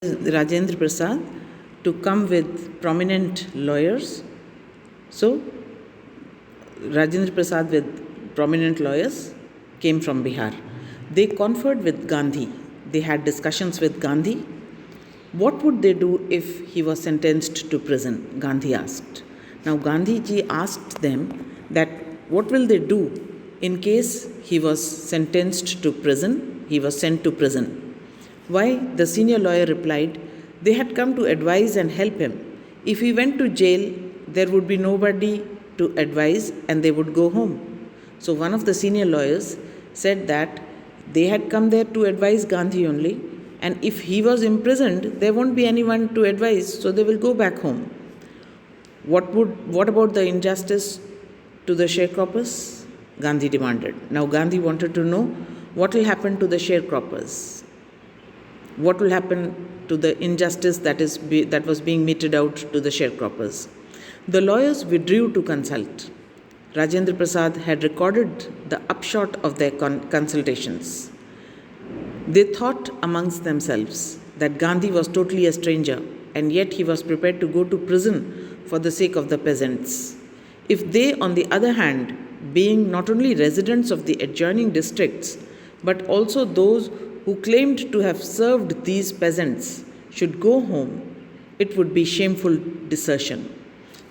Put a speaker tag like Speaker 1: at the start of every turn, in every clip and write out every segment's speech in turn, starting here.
Speaker 1: Rajendra Prasad to come with prominent lawyers. So, Rajendra Prasad with prominent lawyers came from Bihar. They conferred with Gandhi. They had discussions with Gandhi. What would they do if he was sentenced to prison? Gandhi asked. Now, Gandhiji asked them that what will they do in case he was sentenced to prison, he was sent to prison? Why? The senior lawyer replied, they had come to advise and help him. If he went to jail, there would be nobody to advise and they would go home. So one of the senior lawyers said that they had come there to advise Gandhi only, and if he was imprisoned, there won't be anyone to advise, so they will go back home. What about the injustice to the sharecroppers? Gandhi demanded. Now Gandhi wanted to know what will happen to the sharecroppers. What will happen to the injustice that was being meted out to the sharecroppers? The lawyers withdrew to consult. Rajendra Prasad had recorded the upshot of their consultations. They thought amongst themselves that Gandhi was totally a stranger, and yet he was prepared to go to prison for the sake of the peasants. If they, on the other hand, being not only residents of the adjoining districts, but also those who claimed to have served these peasants, should go home, it would be shameful desertion.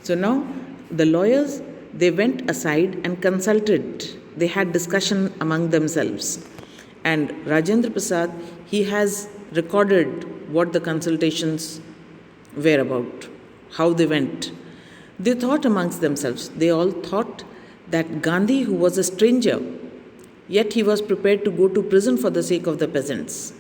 Speaker 1: So now the lawyers, they went aside and consulted. They had discussion among themselves. And Rajendra Prasad, he has recorded what the consultations were about, how they went. They thought amongst themselves. They all thought that Gandhi, who was a stranger, yet he was prepared to go to prison for the sake of the peasants.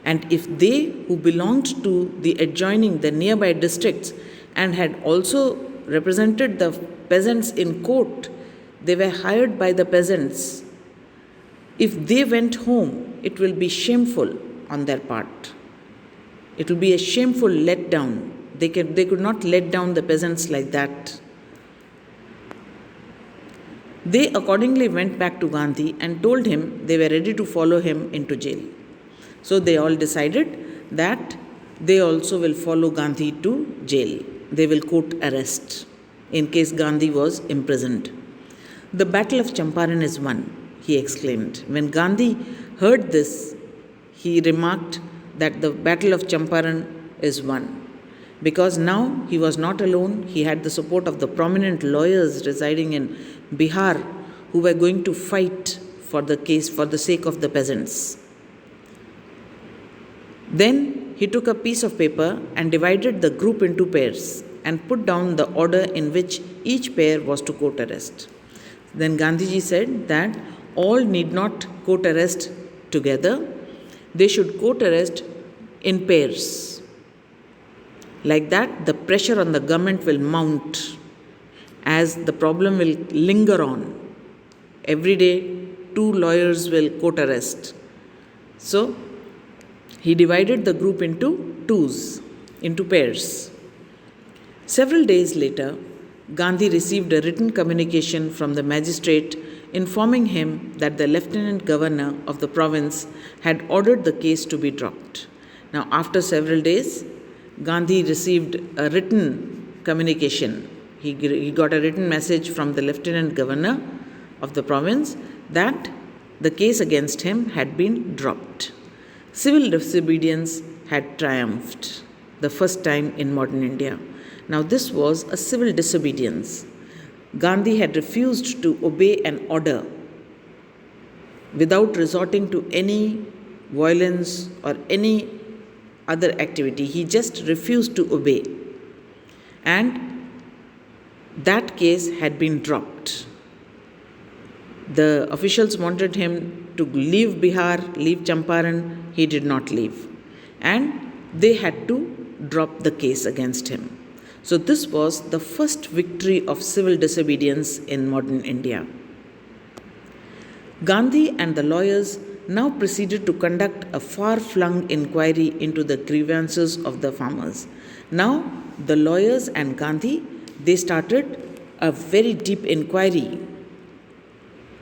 Speaker 1: And if they, who belonged to the nearby districts, and had also represented the peasants in court, they were hired by the peasants. If they went home, it will be shameful on their part. It will be a shameful letdown. They could not let down the peasants like that. They accordingly went back to Gandhi and told him they were ready to follow him into jail. So they all decided that they also will follow Gandhi to jail. They will court arrest in case Gandhi was imprisoned. The battle of Champaran is won, he exclaimed. When Gandhi heard this, he remarked that the battle of Champaran is won. Because now he was not alone, he had the support of the prominent lawyers residing in Bihar who were going to fight for the case for the sake of the peasants. Then he took a piece of paper and divided the group into pairs and put down the order in which each pair was to court arrest. Then Gandhiji said that all need not court arrest together, they should court arrest in pairs. Like that, the pressure on the government will mount as the problem will linger on. Every day, 2 lawyers will court arrest. So, he divided the group into twos, into pairs. Several days later, Gandhi received a written communication from the magistrate informing him that the lieutenant governor of the province had ordered the case to be dropped. Now, after several days, Gandhi received a written communication. He got a written message from the lieutenant governor of the province that the case against him had been dropped. Civil disobedience had triumphed, the first time in modern India. Now this was a civil disobedience. Gandhi had refused to obey an order without resorting to any violence or any other activity. He just refused to obey. And that case had been dropped. The officials wanted him to leave Bihar, leave Champaran. He did not leave. And they had to drop the case against him. So this was the first victory of civil disobedience in modern India. Gandhi and the lawyers now proceeded to conduct a far-flung inquiry into the grievances of the farmers. Now, the lawyers and Gandhi, they started a very deep inquiry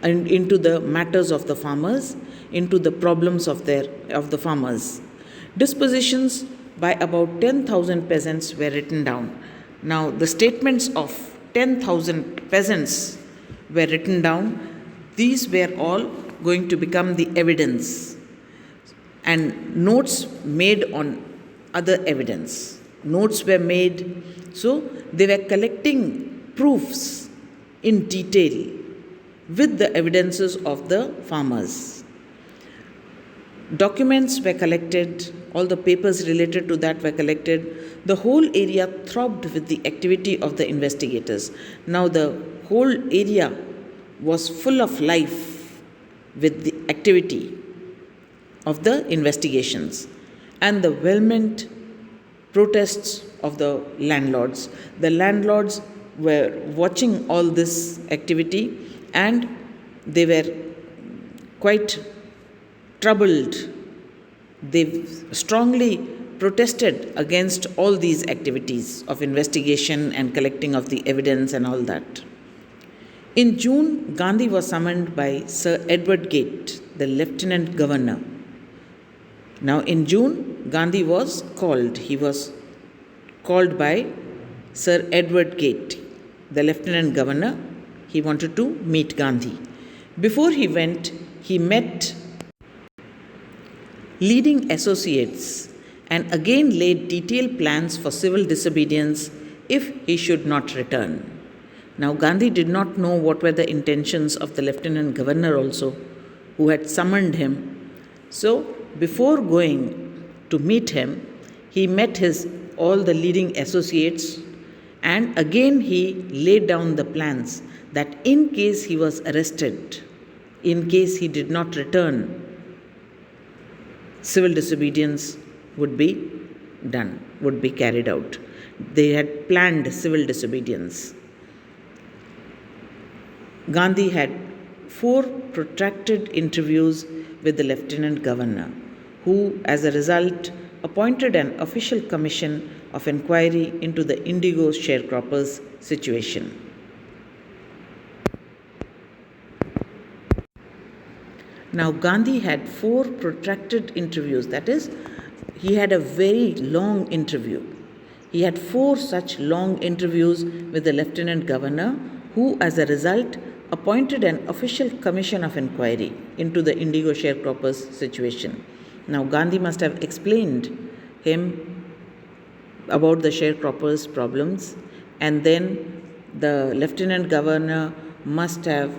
Speaker 1: into the matters of the farmers, into the problems of the farmers. Dispositions by about 10,000 peasants were written down. Now, the statements of 10,000 peasants were written down. These were all going to become the evidence, and notes made on other evidence. Notes were made, so they were collecting proofs in detail with the evidences of the farmers. Documents were collected, all the papers related to that were collected. The whole area throbbed with the activity of the investigators. Now, the whole area was full of life with the activity of the investigations and the vehement protests of the landlords. The landlords were watching all this activity and they were quite troubled. They strongly protested against all these activities of investigation and collecting of the evidence and all that. In June, Gandhi was summoned by Sir Edward Gate, the Lieutenant Governor. Now, in June, Gandhi was called. He was called by Sir Edward Gate, the Lieutenant Governor. He wanted to meet Gandhi. Before he went, he met leading associates and again laid detailed plans for civil disobedience if he should not return. Now, Gandhi did not know what were the intentions of the Lieutenant Governor also, who had summoned him. So, before going to meet him, he met all the leading associates, and again he laid down the plans that in case he was arrested, in case he did not return, civil disobedience would be done, would be carried out. They had planned civil disobedience. Gandhi had 4 protracted interviews with the Lieutenant Governor, who, as a result, appointed an official commission of inquiry into the indigo sharecroppers' situation. Now, Gandhi had 4 protracted interviews, that is, he had a very long interview. He had 4 such long interviews with the Lieutenant Governor, who, as a result, appointed an official commission of inquiry into the indigo sharecroppers' situation. Now, Gandhi must have explained him about the sharecroppers' problems, and then the Lieutenant Governor must have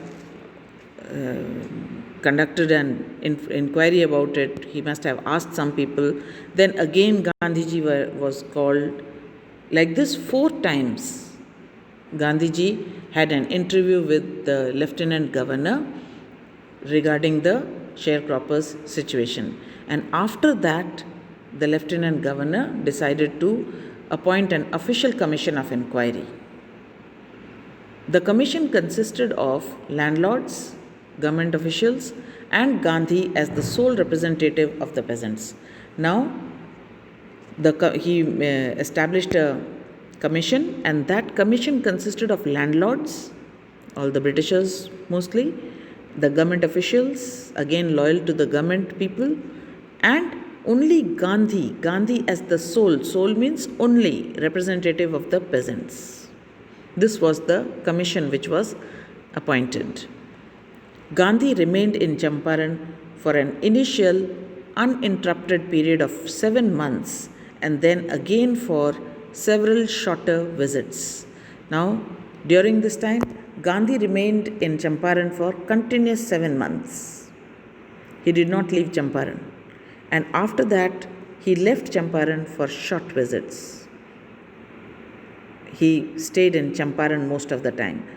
Speaker 1: conducted an inquiry about it. He must have asked some people. Then again Gandhiji was called. Like this 4 times Gandhiji had an interview with the Lieutenant Governor regarding the sharecroppers' situation. And after that, the Lieutenant Governor decided to appoint an official commission of inquiry. The commission consisted of landlords, government officials, and Gandhi as the sole representative of the peasants. Now, he established a commission, and that commission consisted of landlords, all the Britishers mostly, the government officials, again loyal to the government people, and only Gandhi as the sole means only representative of the peasants. This was the commission which was appointed. Gandhi remained in Champaran for an initial uninterrupted period of 7 months, and then again for several shorter visits. Now, during this time, Gandhi remained in Champaran for continuous 7 months. He did not leave Champaran. And after that, he left Champaran for short visits. He stayed in Champaran most of the time.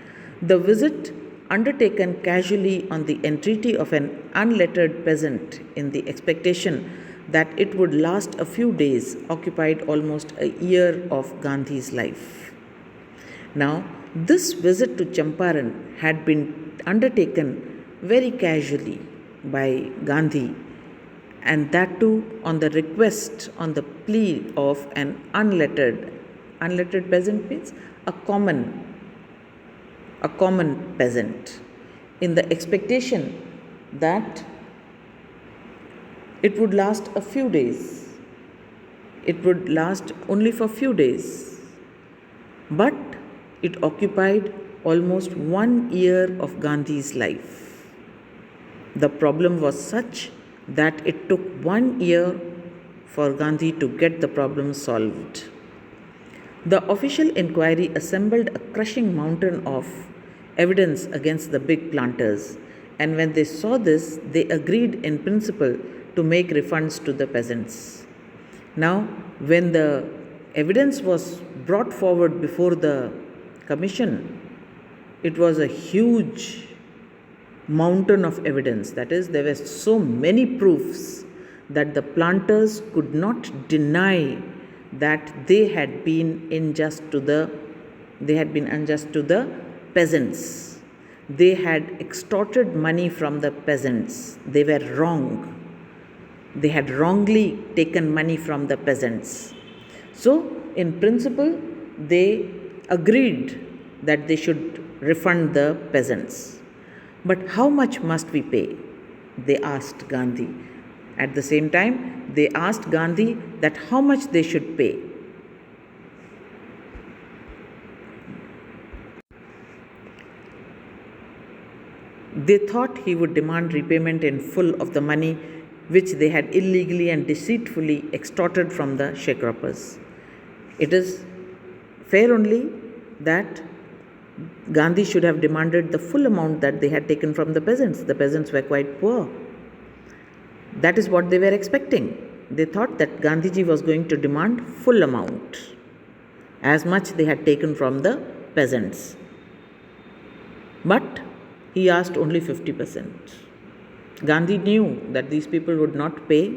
Speaker 1: The visit, undertaken casually on the entreaty of an unlettered peasant in the expectation that it would last a few days, occupied almost a year of Gandhi's life. Now, this visit to Champaran had been undertaken very casually by Gandhi, and that too on the request, on the plea of an unlettered peasant means a common peasant, in the expectation that it would last a few days. it would last only for few days. But it occupied almost 1 year of Gandhi's life. The problem was such that it took 1 year for Gandhi to get the problem solved. The official inquiry assembled a crushing mountain of evidence against the big planters, and when they saw this, they agreed in principle to make refunds to the peasants. Now, when the evidence was brought forward before the commission, it was a huge mountain of evidence. That is, there were so many proofs that the planters could not deny that they had been unjust to the peasants. They had extorted money from the peasants. They were wrong. They had wrongly taken money from the peasants. So, in principle, they agreed that they should refund the peasants. But how much must we pay? They asked Gandhi. At the same time, they asked Gandhi that how much they should pay. They thought he would demand repayment in full of the money which they had illegally and deceitfully extorted from the sharecroppers. It is fair only that Gandhi should have demanded the full amount that they had taken from the peasants. The peasants were quite poor. That is what they were expecting. They thought that Gandhiji was going to demand full amount, as much they had taken from the peasants. But he asked only 50%. Gandhi knew that these people would not pay,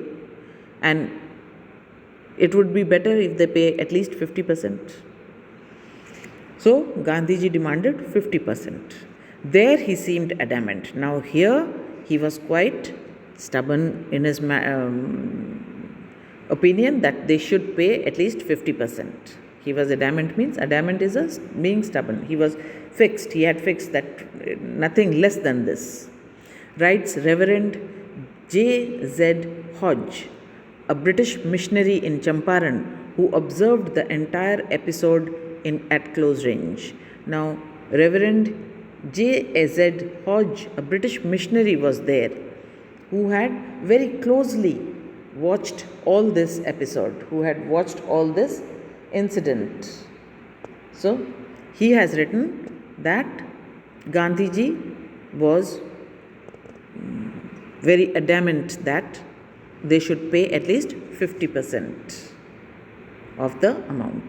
Speaker 1: and it would be better if they pay at least 50%. So Gandhiji demanded 50%. There he seemed adamant. Now here he was quite stubborn in his opinion that they should pay at least 50%. He was adamant, means adamant is being stubborn. He was fixed. He had fixed that nothing less than this. Writes Reverend J.Z. Hodge, a British missionary in Champaran who observed the entire episode at close range. Now, Reverend J.Z. Hodge, a British missionary, was there who had very closely watched all this episode, who had watched all this incident. So, he has written that Gandhiji was very adamant that they should pay at least 50% of the amount.